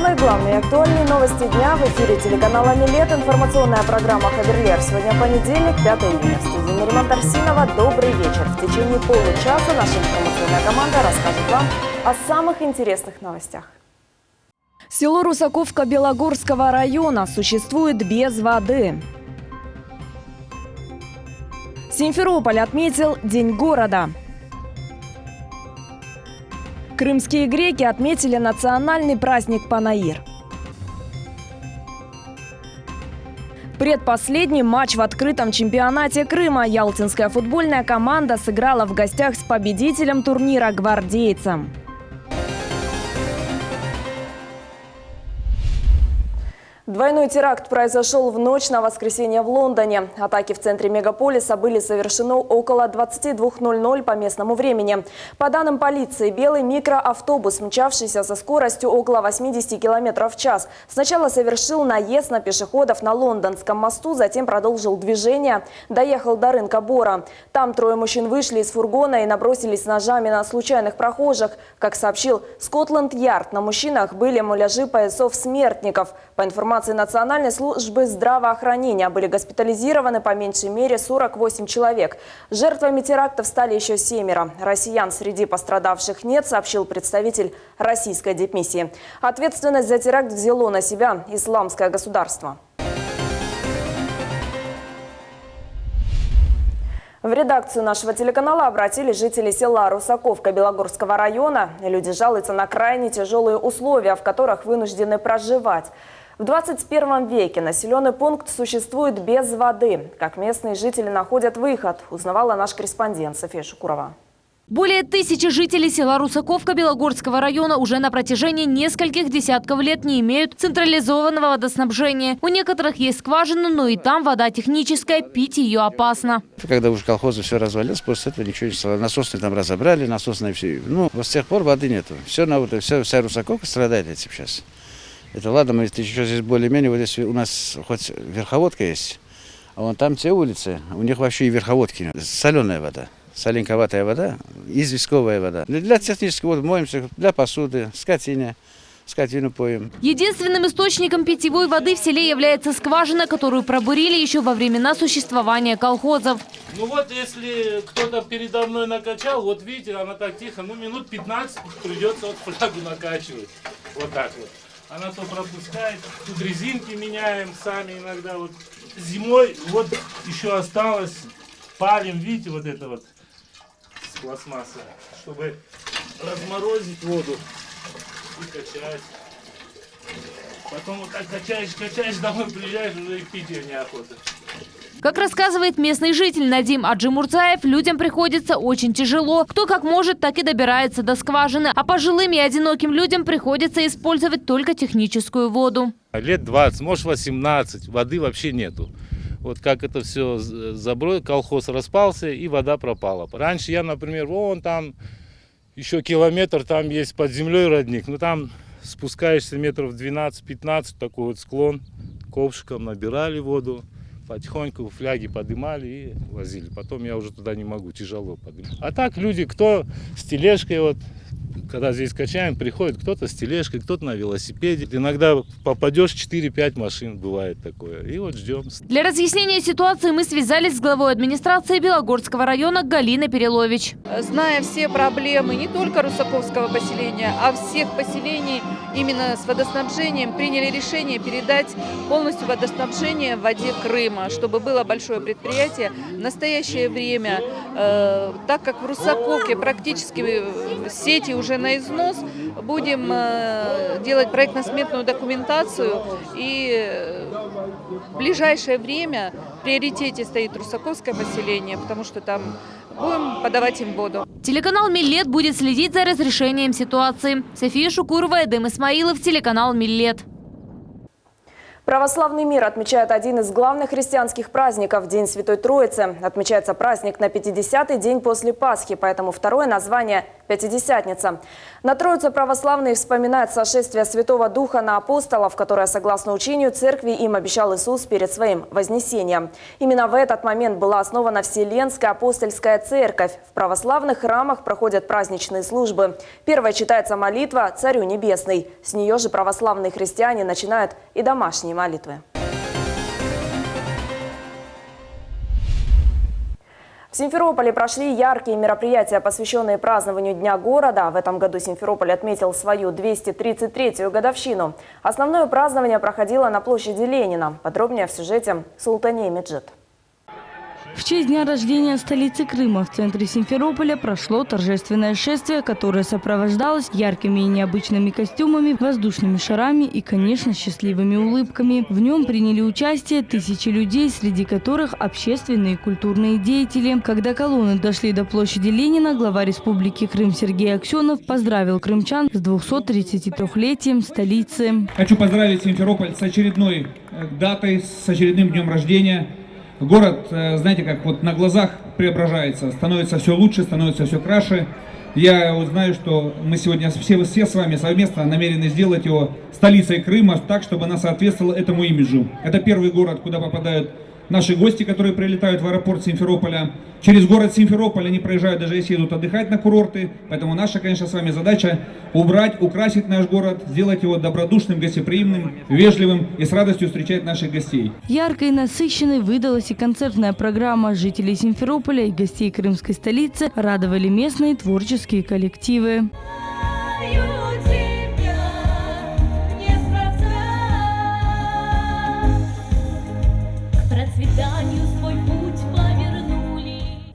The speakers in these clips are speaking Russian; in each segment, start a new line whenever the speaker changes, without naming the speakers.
Самые главные и актуальные новости дня в эфире телеканала «Милет». Информационная программа «Хаверлер». Сегодня понедельник, 5 июня. В студии Нариман Тарсинова. Добрый вечер. В течение получаса наша информационная команда расскажет вам о самых интересных новостях. Село Русаковка Белогорского района существует без воды. Симферополь отметил День города. Крымские греки отметили национальный праздник Панаир. Предпоследний матч в открытом чемпионате Крыма. Ялтинская футбольная команда сыграла в гостях с победителем турнира гвардейцем. Двойной теракт произошел в ночь на воскресенье в Лондоне. Атаки в центре мегаполиса были совершены около 22:00 по местному времени. По данным полиции, белый микроавтобус, мчавшийся со скоростью около 80 км в час, сначала совершил наезд на пешеходов на Лондонском мосту, затем продолжил движение, доехал до рынка Бора. Там трое мужчин вышли из фургона и набросились ножами на случайных прохожих. Как сообщил Скотланд-Ярд, на мужчинах были муляжи поясов смертников. По информации Национальной службы здравоохранения были госпитализированы по меньшей мере 48 человек. Жертвами терактов стали еще 7. Россиян среди пострадавших нет, сообщил представитель российской дипмиссии. Ответственность за теракт взяло на себя Исламское государство. В редакцию нашего телеканала обратились жители села Русаковка Белогорского района. Люди жалуются на крайне тяжелые условия, в которых вынуждены проживать. В 21 веке населенный пункт существует без воды. Как местные жители находят выход, узнавала наш корреспондент София Шукурова.
Более 1000 жителей села Русаковка Белогорского района уже на протяжении нескольких десятков лет не имеют централизованного водоснабжения. У некоторых есть скважина, но и там вода техническая, пить ее опасно.
Когда уже колхозы все развалилось, после этого ничего не стало. Насосные там разобрали, насосные все. Ну, с тех пор воды нету. Вся Русаковка страдает этим сейчас. Это ладно, мы еще здесь более-менее, вот здесь у нас хоть верховодка есть, а вон там те улицы, у них вообще и верховодки нет. Соленая вода, соленковатая вода, известковая вода. Для технического воды моемся, для посуды, скотину поем.
Единственным источником питьевой воды в селе является скважина, которую пробурили еще во времена существования колхозов.
Ну вот, если кто-то передо мной накачал, вот видите, она так тихо, минут 15 придется вот флягу накачивать. Вот так вот. Она то пропускает, тут резинки меняем сами иногда. Вот зимой вот еще осталось, палим, видите, вот это вот с пластмассы, чтобы разморозить воду и качать. Потом вот так качаешь, домой приезжаешь, уже и пить ее неохота.
Как рассказывает местный житель Надим Аджимурзаев, людям приходится очень тяжело. Кто как может, так и добирается до скважины. А пожилым и одиноким людям приходится использовать только техническую воду.
Лет 20, может 18, воды вообще нету. Вот как это все забросил, колхоз распался и вода пропала. Раньше я, например, вон там еще километр, там есть под землей родник. Но там спускаешься метров 12-15, такой вот склон, ковшиком набирали воду. Потихоньку фляги поднимали и возили. Потом я уже туда не могу, тяжело поднимать. А так люди, кто с тележкой, вот, когда здесь качаем, приходит кто-то с тележкой, кто-то на велосипеде. Иногда попадешь, 4-5 машин, бывает такое. И вот ждем.
Для разъяснения ситуации мы связались с главой администрации Белогорского района Галиной Перелович.
Зная все проблемы не только Русаковского поселения, а всех поселений именно с водоснабжением, приняли решение передать полностью водоснабжение в воде Крыма, чтобы было большое предприятие. В настоящее время, так как в Русаковке практически сети уже на износ, будем делать проектно-сметную документацию, и в ближайшее время в приоритете стоит Русаковское поселение, потому что там будем подавать им воду.
Телеканал «Милет» будет следить за разрешением ситуации. София Шукурова, Эдем Исмаилов, телеканал «Милет».
Православный мир отмечает один из главных христианских праздников – День Святой Троицы. Отмечается праздник на 50-й день после Пасхи, поэтому второе название Пятидесятница. На Троицу православные вспоминают сошествие Святого Духа на апостолов, которое, согласно учению церкви, им обещал Иисус перед своим вознесением. Именно в этот момент была основана Вселенская апостольская церковь. В православных храмах проходят праздничные службы. Первой читается молитва «Царю небесный». С нее же православные христиане начинают и домашние молитвы. В Симферополе прошли яркие мероприятия, посвященные празднованию Дня города. В этом году Симферополь отметил свою 233-ю годовщину. Основное празднование проходило на площади Ленина. Подробнее в сюжете Султане Меджид.
В честь дня рождения столицы Крыма в центре Симферополя прошло торжественное шествие, которое сопровождалось яркими и необычными костюмами, воздушными шарами и, конечно, счастливыми улыбками. В нем приняли участие тысячи людей, среди которых общественные и культурные деятели. Когда колонны дошли до площади Ленина, глава Республики Крым Сергей Аксенов поздравил крымчан с 233-летием столицы.
Хочу поздравить Симферополь с очередной датой, с очередным днем рождения. Город, знаете, как вот на глазах преображается, становится все лучше, становится все краше. Я знаю, что мы сегодня все с вами совместно намерены сделать его столицей Крыма так, чтобы она соответствовала этому имиджу. Это первый город, куда попадают наши гости, которые прилетают в аэропорт Симферополя. Через город Симферополь они проезжают, даже если едут отдыхать на курорты. Поэтому наша, конечно, с вами задача убрать, украсить наш город, сделать его добродушным, гостеприимным, вежливым и с радостью встречать наших гостей.
Яркой и насыщенной выдалась и концертная программа. Жителей Симферополя и гостей крымской столицы радовали местные творческие коллективы.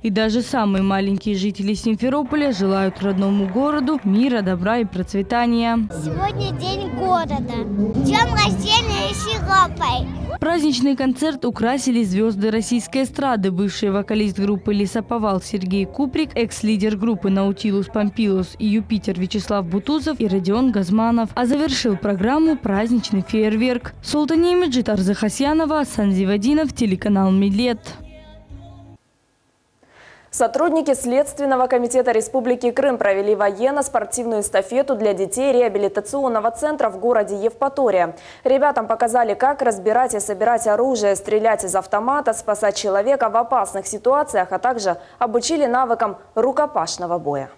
И даже самые маленькие жители Симферополя желают родному городу мира, добра и процветания.
Сегодня день города. День рождения Симферополя.
Праздничный концерт украсили звезды российской эстрады. Бывший вокалист группы «Лесоповал» Сергей Куприк, экс-лидер группы «Наутилус Помпилиус» и «Юпитер» Вячеслав Бутузов и Родион Газманов. А завершил программу праздничный фейерверк. Султане Меджид, Арзы Хасьянова, Санзи Вадинов, телеканал Милет.
Сотрудники Следственного комитета Республики Крым провели военно-спортивную эстафету для детей реабилитационного центра в городе Евпатория. Ребятам показали, как разбирать и собирать оружие, стрелять из автомата, спасать человека в опасных ситуациях, а также обучили навыкам рукопашного боя.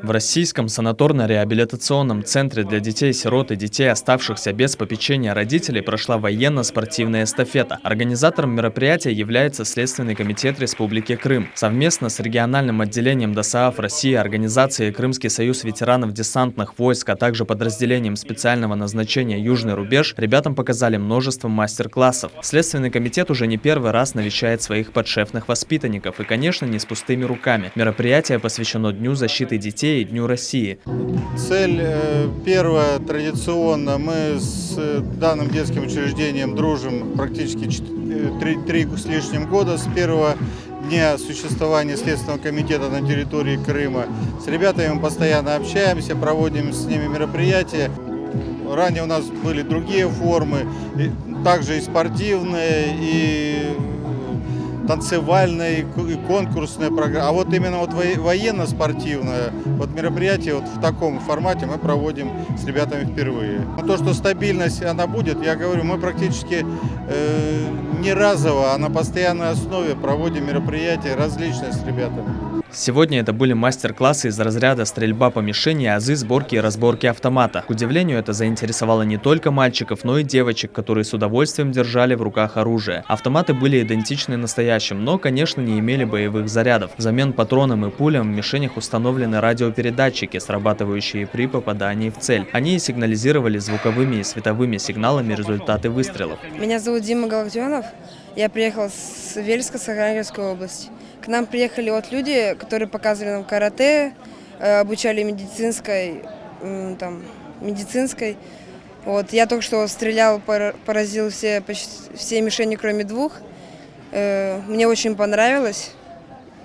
В Российском санаторно-реабилитационном центре для детей-сирот и детей, оставшихся без попечения родителей, прошла военно-спортивная эстафета. Организатором мероприятия является Следственный комитет Республики Крым. Совместно с региональным отделением ДОСААФ России, организацией Крымский союз ветеранов десантных войск, а также подразделением специального назначения «Южный рубеж» ребятам показали множество мастер-классов. Следственный комитет уже не первый раз навещает своих подшефных воспитанников и, конечно, не с пустыми руками. Мероприятие посвящено Дню защиты детей и Дню России.
Цель первая, традиционно, мы с данным детским учреждением дружим практически 3 с лишним года, с первого дня существования Следственного комитета на территории Крыма. С ребятами мы постоянно общаемся, проводим с ними мероприятия. Ранее у нас были другие формы, также и спортивные, и танцевальная, и конкурсная программа. А вот именно вот военно-спортивное вот мероприятие вот в таком формате мы проводим с ребятами впервые. Но то, что стабильность она будет, я говорю, мы практически не разово, а на постоянной основе проводим мероприятия различные с ребятами.
Сегодня это были мастер-классы из разряда стрельба по мишени, азы, сборки и разборки автомата. К удивлению, это заинтересовало не только мальчиков, но и девочек, которые с удовольствием держали в руках оружие. Автоматы были идентичны настоящим, но, конечно, не имели боевых зарядов. Взамен патронам и пулям в мишенях установлены радиопередатчики, срабатывающие при попадании в цель. Они сигнализировали звуковыми и световыми сигналами результаты выстрелов.
Меня зовут Дима Галактионов. Я приехал с Вельска, Саранской области. К нам приехали вот люди, которые показывали нам карате, обучали медицинской. Вот, я только что стрелял, поразил все мишени, кроме 2. Мне очень понравилось.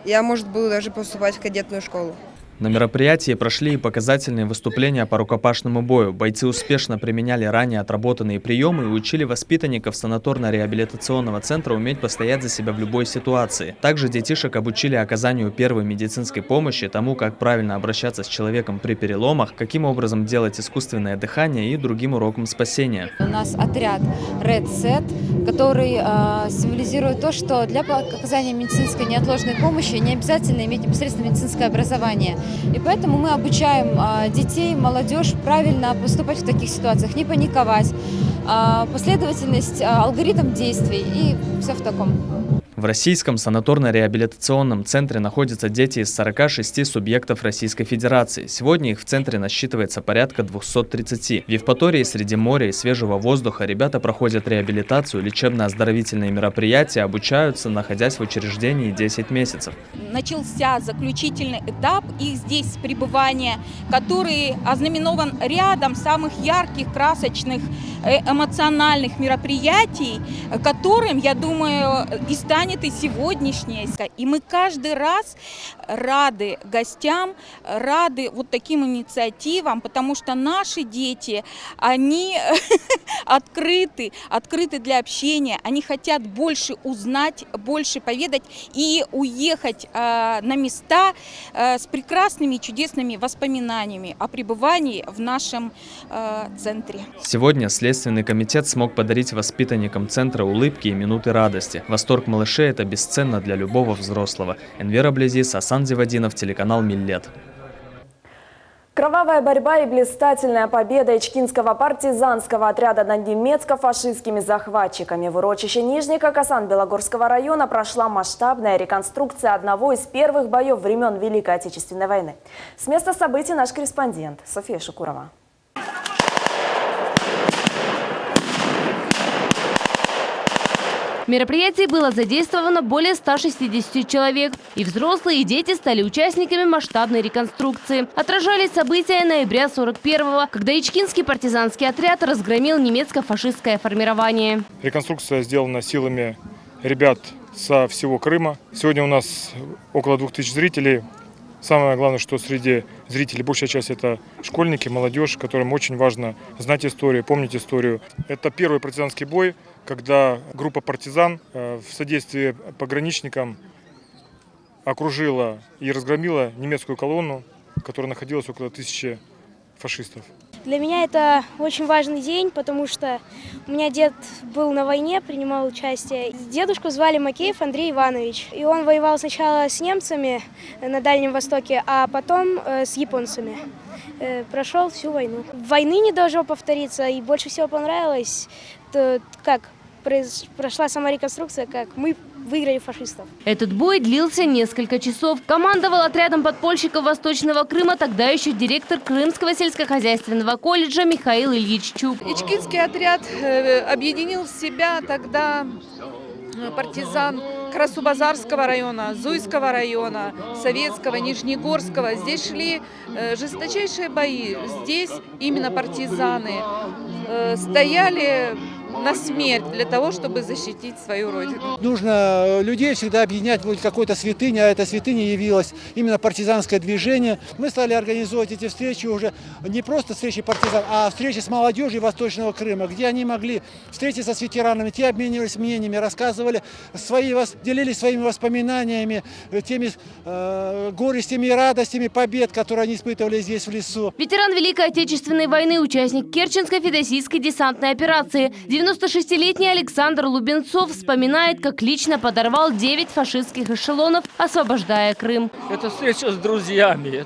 Я, может, буду даже поступать в кадетную школу.
На мероприятии прошли и показательные выступления по рукопашному бою. Бойцы успешно применяли ранее отработанные приемы и учили воспитанников санаторно-реабилитационного центра уметь постоять за себя в любой ситуации. Также детишек обучили оказанию первой медицинской помощи, тому, как правильно обращаться с человеком при переломах, каким образом делать искусственное дыхание и другим урокам спасения.
У нас отряд Red Set, который символизирует то, что для оказания медицинской неотложной помощи не обязательно иметь непосредственно медицинское образование. И поэтому мы обучаем детей, молодежь правильно поступать в таких ситуациях, не паниковать, последовательность, алгоритм действий и все в таком.
В Российском санаторно-реабилитационном центре находятся дети из 46 субъектов Российской Федерации. Сегодня их в центре насчитывается порядка 230. В Евпатории среди моря и свежего воздуха ребята проходят реабилитацию, лечебно-оздоровительные мероприятия, обучаются, находясь в учреждении 10 месяцев.
Начался заключительный этап их здесь пребывания, который ознаменован рядом самых ярких, красочных, эмоциональных мероприятий, которым, я думаю, и станет и сегодняшнее. И мы каждый раз рады гостям, рады вот таким инициативам, потому что наши дети, они открыты для общения, они хотят больше узнать, больше поведать и уехать на места с прекрасными, чудесными воспоминаниями о пребывании в нашем центре.
Сегодня Следственный комитет смог подарить воспитанникам центра улыбки и минуты радости. Восторг малышей – это бесценно для любого взрослого. Энвера Близис, Асан Зивадинов, телеканал Миллет.
Кровавая борьба и блистательная победа ичкинского партизанского отряда над немецко-фашистскими захватчиками. В урочище Нижника Касан-Белогорского района прошла масштабная реконструкция одного из первых боев времен Великой Отечественной войны. С места событий наш корреспондент София Шукурова.
В мероприятии было задействовано более 160 человек. И взрослые, и дети стали участниками масштабной реконструкции. Отражались события ноября 41-го, когда ичкинский партизанский отряд разгромил немецко-фашистское формирование.
Реконструкция сделана силами ребят со всего Крыма. Сегодня у нас около 2000 зрителей. Самое главное, что среди зрителей большая часть – это школьники, молодежь, которым очень важно знать историю, помнить историю. Это первый партизанский бой, когда группа партизан в содействии пограничникам окружила и разгромила немецкую колонну, которая находилась около 1000 фашистов.
Для меня это очень важный день, потому что у меня дед был на войне, принимал участие. Дедушку звали Макеев Андрей Иванович. И он воевал сначала с немцами на Дальнем Востоке, а потом с японцами. Прошел всю войну. Войны не должно повториться, и больше всего понравилось, как прошла сама реконструкция, как мы выиграли фашистов.
Этот бой длился несколько часов. Командовал отрядом подпольщиков Восточного Крыма тогда еще директор Крымского сельскохозяйственного колледжа Михаил Ильич Чук.
Ичкинский отряд объединил в себя тогда партизан Красубазарского района, Зуйского района, Советского, Нижнегорского. Здесь шли жесточайшие бои. Здесь именно партизаны стояли на смерть для того, чтобы защитить свою родину.
Нужно людей всегда объединять в какой-то святыне, а эта святыня явилась именно партизанское движение. Мы стали организовывать эти встречи уже не просто встречи партизан, а встречи с молодежью Восточного Крыма, где они могли встретиться с ветеранами, те обменивались мнениями, рассказывали делились своими воспоминаниями, теми горестями и радостями побед, которые они испытывали здесь в лесу.
Ветеран Великой Отечественной войны, участник Керченской федосийской десантной операции. 96-летний Александр Лубенцов вспоминает, как лично подорвал 9 фашистских эшелонов, освобождая Крым.
Это встреча с друзьями,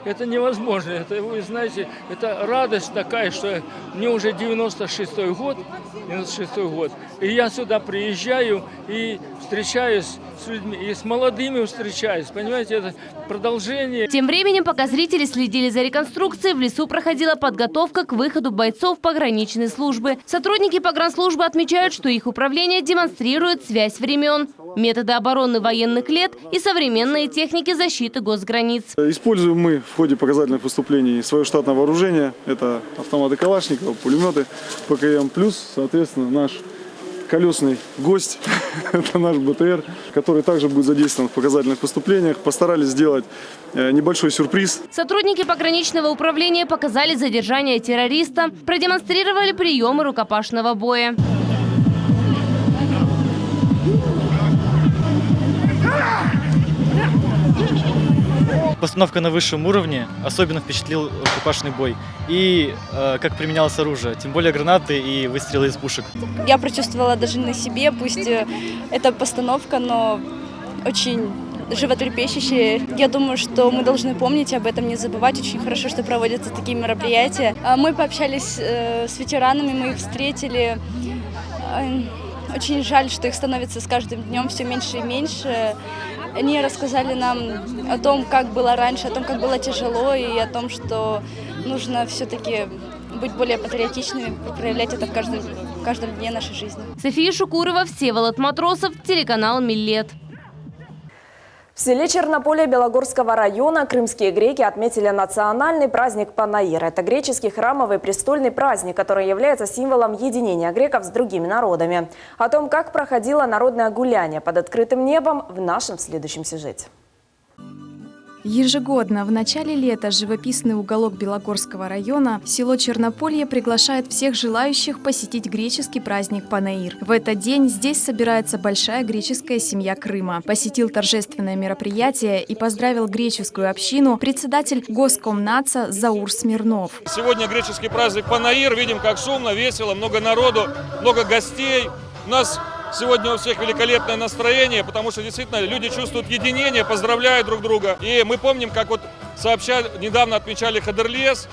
это невозможно. Это, вы знаете, это радость такая, что мне уже 96-й год, и я сюда приезжаю и встречаюсь с людьми, и с молодыми встречаюсь, понимаете, это продолжение.
Тем временем, пока зрители следили за реконструкцией, в лесу проходила подготовка к выходу бойцов пограничной службы. Сотрудники погранслужбы отмечают, что их управление демонстрирует связь времен, методы обороны военных лет и современные техники защиты госграниц.
Используем мы в ходе показательных выступлений свое штатное вооружение. Это автоматы Калашникова, пулеметы ПКМ+, соответственно, наш колесный гость, это наш БТР, который также будет задействован в показательных выступлениях. Постарались сделать небольшой сюрприз.
Сотрудники пограничного управления показали задержание террориста, продемонстрировали приемы рукопашного боя.
Постановка на высшем уровне, особенно впечатлил рукопашный бой. И как применялось оружие, тем более гранаты и выстрелы из пушек.
Я прочувствовала даже на себе, пусть это постановка, но очень животрепещущая. Я думаю, что мы должны помнить об этом, не забывать. Очень хорошо, что проводятся такие мероприятия. Мы пообщались с ветеранами, мы их встретили. Очень жаль, что их становится с каждым днем все меньше и меньше. Они рассказали нам о том, как было раньше, о том, как было тяжело, и о том, что нужно все-таки быть более патриотичными, проявлять это в каждом дне нашей жизни.
София Шукурова, Всеволод Матросов, телеканал «Миллет».
В селе Чернополе Белогорского района крымские греки отметили национальный праздник Панаир. Это греческий храмовый престольный праздник, который является символом единения греков с другими народами. О том, как проходило народное гуляние под открытым небом, в нашем следующем сюжете.
Ежегодно в начале лета живописный уголок Белогорского района, село Чернополье, приглашает всех желающих посетить греческий праздник Панаир. В этот день здесь собирается большая греческая семья Крыма. Посетил торжественное мероприятие и поздравил греческую общину председатель Госкомнатса Заур Смирнов.
Сегодня греческий праздник Панаир. Видим, как шумно, весело, много народу, много гостей. У нас сегодня у всех великолепное настроение, потому что действительно люди чувствуют единение, поздравляют друг друга. И мы помним, как вот сообща недавно отмечали Хадырлес.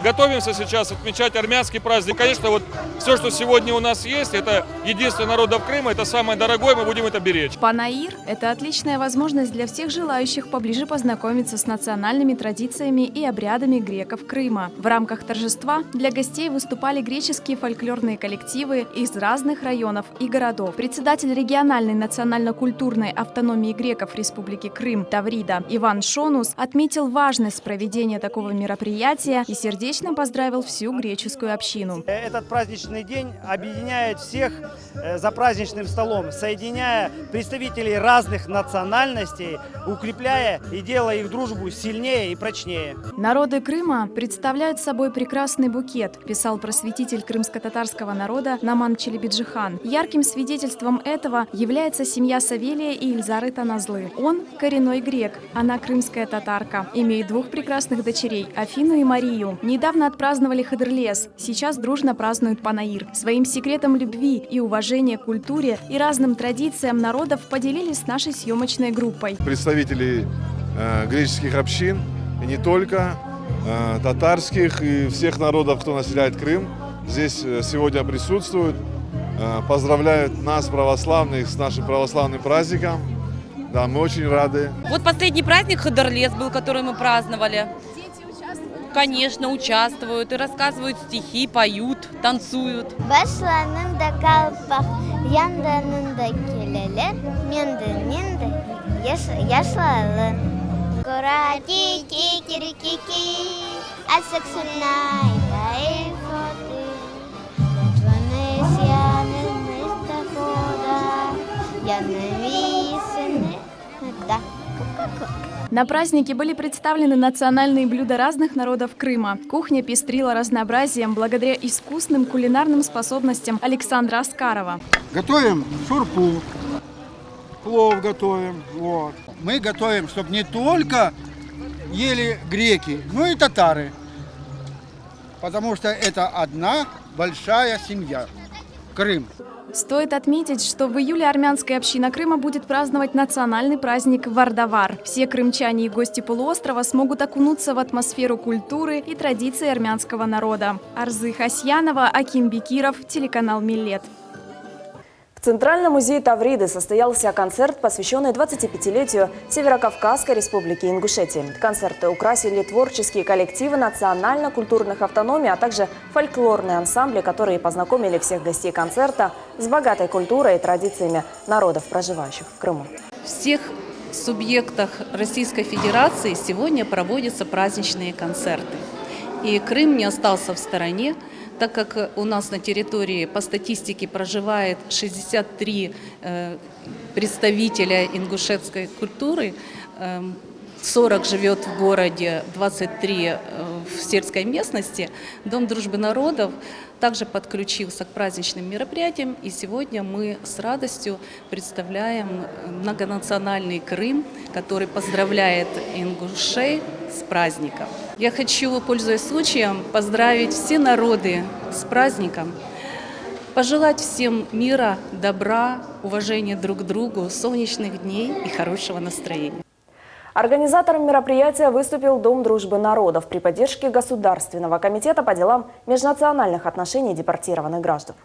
Готовимся сейчас отмечать армянский праздник. Конечно, вот все, что сегодня у нас есть, это единство народов Крыма, это самое дорогое, мы будем это беречь.
Панаир – это отличная возможность для всех желающих поближе познакомиться с национальными традициями и обрядами греков Крыма. В рамках торжества для гостей выступали греческие фольклорные коллективы из разных районов и городов. Председатель региональной национально-культурной автономии греков Республики Крым Таврида Иван Шонус отметил важность проведения такого мероприятия и сердечно поздравил всю греческую общину.
Этот праздничный день объединяет всех за праздничным столом, соединяя представителей разных национальностей, укрепляя и делая их дружбу сильнее и прочнее.
Народы Крыма представляют собой прекрасный букет, писал просветитель крымско-татарского народа Наман Челебиджихан. Ярким свидетельством этого является семья Савелия и Ильзары Таназлы. Он коренной грек, она крымская татарка, имеет двух прекрасных дочерей – Афину и Марию. Недавно отпраздновали Хадырлес, сейчас дружно празднуют Панаир. Своим секретом любви и уважения к культуре и разным традициям народов поделились с нашей съемочной группой.
Представители греческих общин, и не только, татарских и всех народов, кто населяет Крым, здесь сегодня присутствуют, поздравляют нас, православных, с нашим православным праздником. Да, мы очень рады.
Вот последний праздник Хадырлес был, который мы праздновали. Конечно, участвуют и рассказывают стихи, поют, танцуют.
На празднике были представлены национальные блюда разных народов Крыма. Кухня пестрила разнообразием благодаря искусным кулинарным способностям Александра Аскарова.
Готовим шурпу, плов готовим. Вот. Мы готовим, чтобы не только ели греки, но и татары. Потому что это одна большая семья – Крым.
Стоит отметить, что в июле армянская община Крыма будет праздновать национальный праздник Вардавар. Все крымчане и гости полуострова смогут окунуться в атмосферу культуры и традиций армянского народа. Арзы Хасьянова, Аким Бекиров, телеканал «Миллет».
В Центральном музее Тавриды состоялся концерт, посвященный 25-летию Северокавказской республики Ингушетии. Концерты украсили творческие коллективы национально-культурных автономий, а также фольклорные ансамбли, которые познакомили всех гостей концерта с богатой культурой и традициями народов, проживающих в Крыму.
В всех субъектах Российской Федерации сегодня проводятся праздничные концерты. И Крым не остался в стороне. Так как у нас на территории по статистике проживает 63 представителя ингушетской культуры, 40 живет в городе, 23 в сельской местности, Дом дружбы народов также подключился к праздничным мероприятиям, и сегодня мы с радостью представляем многонациональный Крым, который поздравляет ингушей с праздником. Я хочу, пользуясь случаем, поздравить все народы с праздником, пожелать всем мира, добра, уважения друг к другу, солнечных дней и хорошего настроения.
Организатором мероприятия выступил Дом дружбы народов при поддержке Государственного комитета по делам межнациональных отношений депортированных граждан.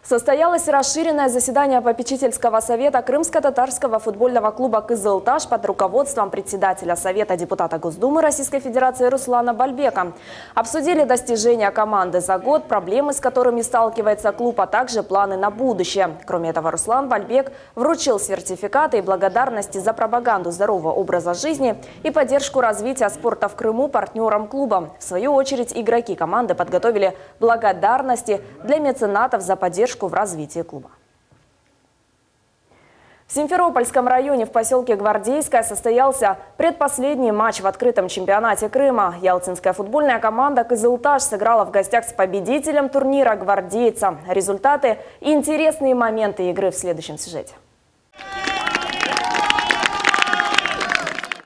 Состоялось расширенное заседание попечительского совета Крымско-татарского футбольного клуба «Кызылташ» под руководством председателя Совета депутата Госдумы Российской Федерации Руслана Бальбека. Обсудили достижения команды за год, проблемы, с которыми сталкивается клуб, а также планы на будущее. Кроме этого, Руслан Бальбек вручил сертификаты и благодарности за пропаганду здорового образа жизни и поддержку развития спорта в Крыму партнерам клуба. В свою очередь, игроки команды подготовили благодарности для меценатов за поддержку в развитии клуба. В Симферопольском районе в поселке Гвардейское состоялся предпоследний матч в открытом чемпионате Крыма. Ялтинская футбольная команда «Кызылташ» сыграла в гостях с победителем турнира гвардейца. Результаты и интересные моменты игры в следующем сюжете.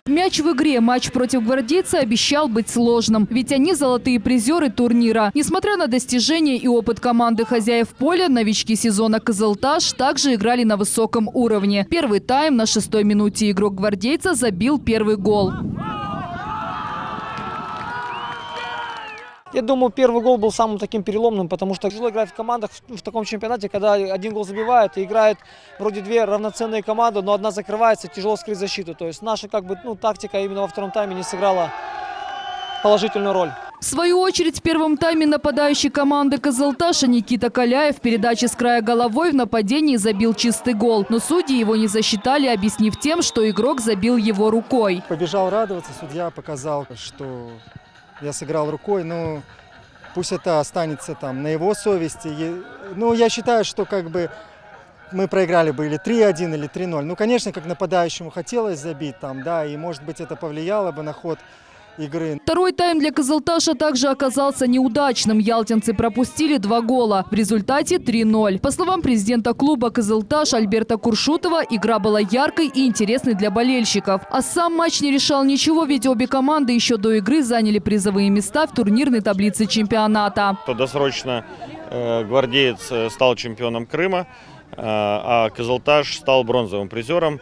Мяч в игре. Матч против гвардейца обещал быть сложным. Ведь они золотые призеры турнира. Несмотря на достижения и опыт команды хозяев поля, новички сезона «Кызылташ» также играли на высоком уровне. Первый тайм на 6-й минуте игрок гвардейца забил первый гол.
Я думаю, первый гол был самым таким переломным, потому что тяжело играть в командах в таком чемпионате, когда один гол забивают и играет вроде две равноценные команды, но одна закрывается, тяжело скрыть защиту. То есть наша тактика именно во втором тайме не сыграла положительную роль.
В свою очередь, в первом тайме нападающий команды «Кызылташа» Никита Каляев в передаче с края головой в нападении забил чистый гол. Но судьи его не засчитали, объяснив тем, что игрок забил его рукой.
Побежал радоваться, судья показал, что я сыграл рукой, но пусть это останется там на его совести. Ну, я считаю, что мы проиграли бы или 3-1, или 3-0. Ну, конечно, как нападающему хотелось забить там, да, и может быть это повлияло бы на ход игры.
Второй тайм для «Кызылташа» также оказался неудачным. Ялтинцы пропустили 2 гола. В результате 3-0. По словам президента клуба «Кызылташ» Альберта Куршутова, игра была яркой и интересной для болельщиков. А сам матч не решал ничего, ведь обе команды еще до игры заняли призовые места в турнирной таблице чемпионата.
Досрочно гвардеец стал чемпионом Крыма, а «Кызылташ» стал бронзовым призером.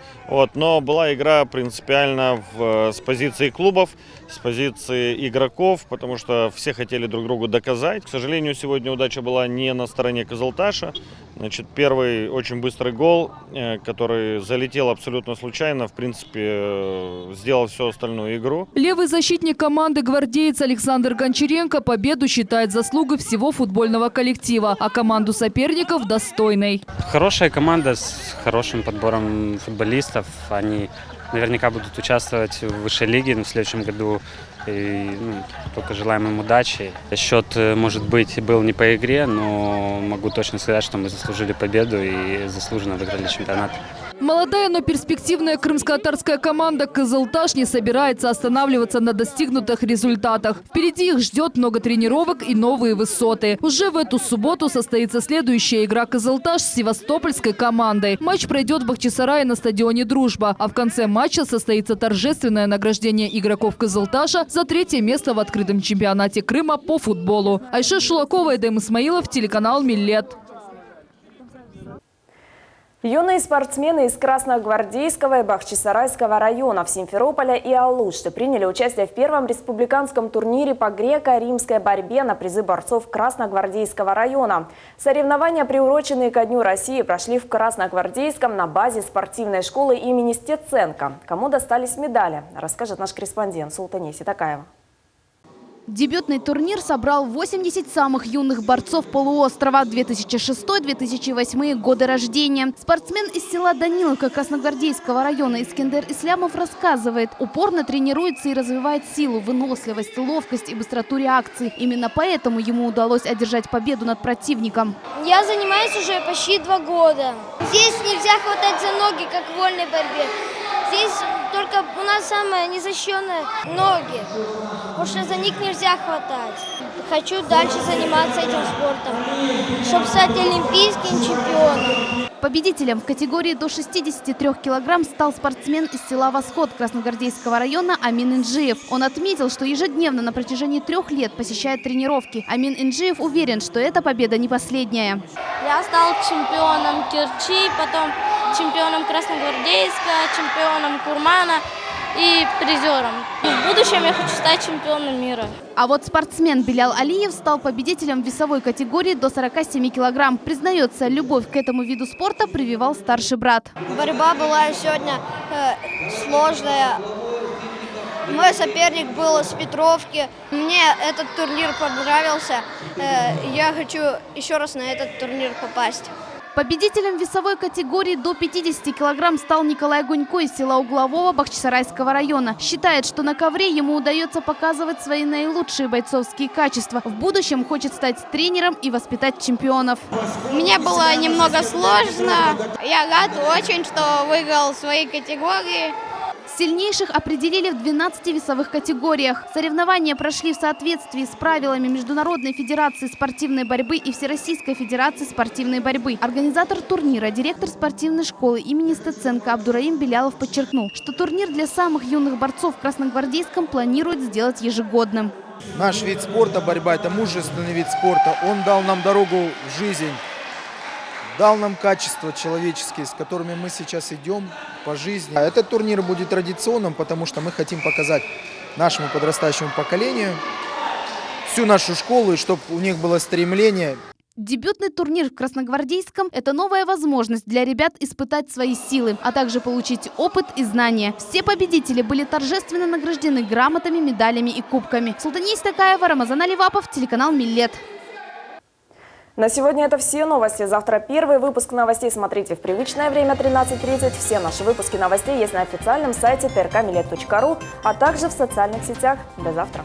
Но была игра принципиально с позиции клубов, с позиции игроков, потому что все хотели друг другу доказать. К сожалению, сегодня удача была не на стороне «Кызылташа». Первый очень быстрый гол, который залетел абсолютно случайно, в принципе, сделал всю остальную игру.
Левый защитник команды «Гвардеец» Александр Гончаренко победу считает заслугой всего футбольного коллектива, а команду соперников – достойной.
Хорошая команда с хорошим подбором футболистов. Они наверняка будут участвовать в высшей лиге в следующем году. И, только желаем им удачи. Счет, может быть, был не по игре, но могу точно сказать, что мы заслужили победу и заслуженно выиграли чемпионат.
Молодая, но перспективная крымско-татарская команда «Кызылташ» не собирается останавливаться на достигнутых результатах. Впереди их ждет много тренировок и новые высоты. Уже в эту субботу состоится следующая игра «Кызылташ» с севастопольской командой. Матч пройдет в Бахчисарае на стадионе «Дружба». А в конце матча состоится торжественное награждение игроков «Кызылташа» за 3-е место в открытом чемпионате Крыма по футболу. Айша Шулакова, Эдем Исмаилов, телеканал «Миллет».
Юные спортсмены из Красногвардейского и Бахчисарайского районов Симферополя и Алушты приняли участие в первом республиканском турнире по греко-римской борьбе на призы борцов Красногвардейского района. Соревнования, приуроченные ко Дню России, прошли в Красногвардейском на базе спортивной школы имени Стеценко. Кому достались медали, расскажет наш корреспондент Султане Ситакаева.
Дебютный турнир собрал 80 самых юных борцов полуострова, 2006-2008 годы рождения. Спортсмен из села Даниловка Красногвардейского района Искендер Ислямов рассказывает, упорно тренируется и развивает силу, выносливость, ловкость и быстроту реакции. Именно поэтому ему удалось одержать победу над противником.
Я занимаюсь уже почти 2 года. Здесь нельзя хватать за ноги, как в вольной борьбе. Здесь только у нас самое незащищенное ноги, потому что за них нельзя хватать. Хочу дальше заниматься этим спортом, чтобы стать олимпийским чемпионом.
Победителем в категории до 63 килограмм стал спортсмен из села Восход Красногвардейского района Амин Инджиев. Он отметил, что ежедневно на протяжении 3 лет посещает тренировки. Амин Инджиев уверен, что эта победа не последняя.
Я стал чемпионом Керчи, потом чемпионом Красногвардейска, чемпионом Курмана и призером. В будущем я хочу стать чемпионом мира.
А вот спортсмен Белял Алиев стал победителем в весовой категории до 47 килограмм. Признается, любовь к этому виду спорта прививал старший брат.
Борьба была сегодня сложная. Мой соперник был с Петровки. Мне этот турнир понравился. Я хочу еще раз на этот турнир попасть.
Победителем весовой категории до 50 килограмм стал Николай Гунько из села Углового Бахчисарайского района. Считает, что на ковре ему удается показывать свои наилучшие бойцовские качества. В будущем хочет стать тренером и воспитать чемпионов.
Мне было немного сложно. Я рад очень, что выиграл в своей категории.
Сильнейших определили в 12 весовых категориях. Соревнования прошли в соответствии с правилами Международной федерации спортивной борьбы и Всероссийской федерации спортивной борьбы. Организатор турнира, директор спортивной школы имени Стеценко Абдураим Белялов подчеркнул, что турнир для самых юных борцов в Красногвардейском планирует сделать ежегодным.
Наш вид спорта, борьба, это мужественный вид спорта. Он дал нам дорогу в жизнь. Дал нам качества человеческие, с которыми мы сейчас идем по жизни. Этот турнир будет традиционным, потому что мы хотим показать нашему подрастающему поколению всю нашу школу, и чтобы у них было стремление.
Дебютный турнир в Красногвардейском – это новая возможность для ребят испытать свои силы, а также получить опыт и знания. Все победители были торжественно награждены грамотами, медалями и кубками. Султания Истакаева, Рамазан Аливапов, телеканал Миллет.
На сегодня это все новости. Завтра первый выпуск новостей смотрите в привычное время 13:30. Все наши выпуски новостей есть на официальном сайте trkmillet.ru, а также в социальных сетях. До завтра.